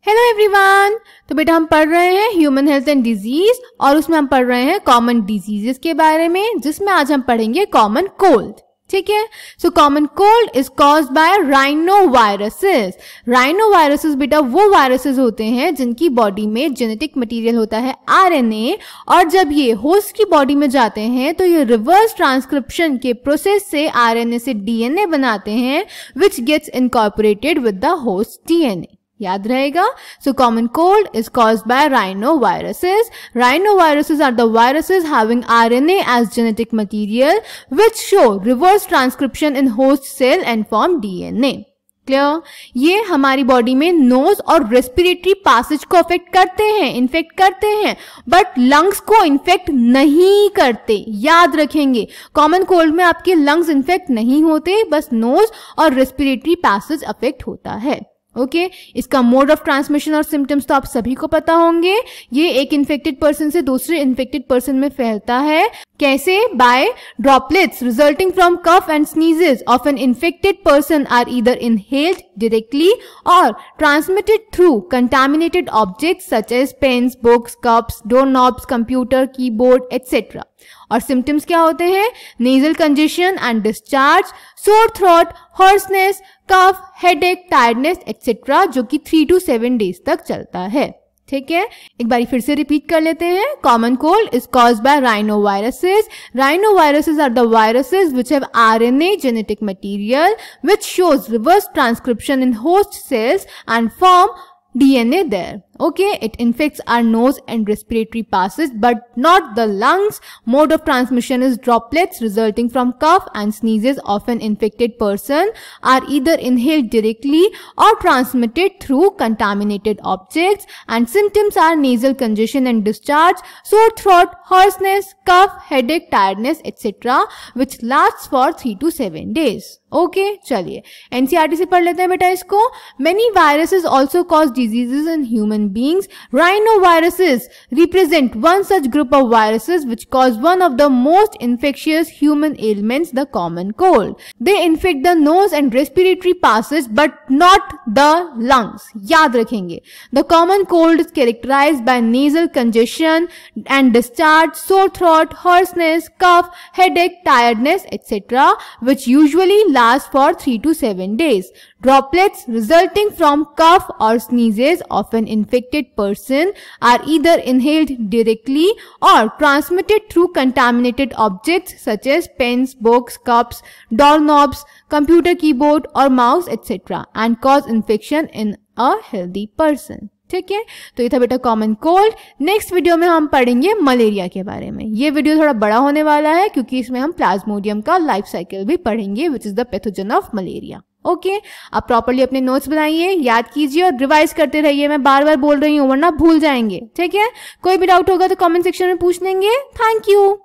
Hello everyone. तो बेटा हम पढ़ रहे हैं ह्यूमन हेल्थ एंड डिजीज और उसमें हम पढ़ रहे हैं कॉमन डिजीजेस के बारे में, जिसमें आज हम पढ़ेंगे कॉमन कोल्ड। ठीक है। So common cold is caused by rhinoviruses. Rhinoviruses बेटा वो वायरसेस होते हैं जिनकी बॉडी में जेनेटिक मटेरियल होता है आरएनए, और जब ये होस्ट की बॉडी में जाते हैं तो ये रिवर्स ट्रांसक्रिप्शन के प्रोसेस से आरएनए से डीएनए बनाते हैं, which gets incorporated with the host DNA. याद रहेगा। So common cold is caused by rhinoviruses. Rhinoviruses are the viruses having RNA as genetic material which show reverse transcription in host cell and form DNA. Clear. ये हमारी body में knows और respiratory passage को affect करते हैं, infect करते हैं, but lungs को इन्फेक्ट नहीं करते। याद रखेंगे, कॉमन कोल्ड में आपके लंग्स इन्फेक्ट नहीं होते, बस नोज और रेस्पिरेटरी पैसेज अफेक्ट होता है। ओके इसका मोड ऑफ ट्रांसमिशन और सिम्टम्स तो आप सभी को पता होंगे। ये एक इन्फेक्टेड पर्सन से दूसरे इन्फेक्टेड पर्सन में फैलता है। कैसे? By droplets resulting from cough and sneezes of an infected person are either inhaled directly or transmitted through contaminated objects such as pens, books, cups, doorknobs, computer, keyboard, etc. और symptoms क्या होते हैं? nasal congestion and discharge, sore throat, hoarseness, cough, headache, tiredness, etc. जो कि 3 to 7 days तक चलता है। ठीक है, एक बारी फिर से रिपीट कर लेते हैं। Common cold is caused by rhinoviruses. Rhinoviruses are the viruses which have RNA genetic material which shows reverse transcription in host cells and form DNA there. Okay, it infects our nose and respiratory passes but not the lungs. Mode of transmission is droplets resulting from cough and sneezes of an infected person are either inhaled directly or transmitted through contaminated objects, and symptoms are nasal congestion and discharge, sore throat, hoarseness, cough, headache, tiredness, etc. which lasts for 3 to 7 days. Okay, चलिए NCERT से पढ़ लेते हैं बेटा इसको। Many viruses also cause diseases in human beings. Rhinoviruses represent one such group of viruses which cause one of the most infectious human ailments, the common cold. They infect the nose and respiratory passage but not the lungs. याद रखेंगे, the common cold is characterized by nasal congestion and discharge, sore throat, hoarseness, cough, headache, tiredness, etc. which usually last for 3 to 7 days. Droplets resulting from cough or sneezes of an infected person are either inhaled directly or transmitted through contaminated objects such as pens, books, cups, doorknobs, computer keyboard or mouse, etc. and cause infection in a healthy person. ठीक है, तो ये था बेटा common cold. Next video में हम पढ़ेंगे malaria के बारे में। ये वीडियो थोड़ा बड़ा होने वाला है क्योंकि इसमें हम प्लाज्मोडियम का लाइफ साइकिल भी पढ़ेंगे, which is the pathogen of malaria. Okay, आप प्रॉपर्ली अपने नोट्स बनाइए, याद कीजिए और रिवाइज करते रहिए। मैं बार बार बोल रही हूँ वरना भूल जाएंगे। ठीक है, कोई भी डाउट होगा तो कमेंट सेक्शन में पूछ लेंगे। Thank you.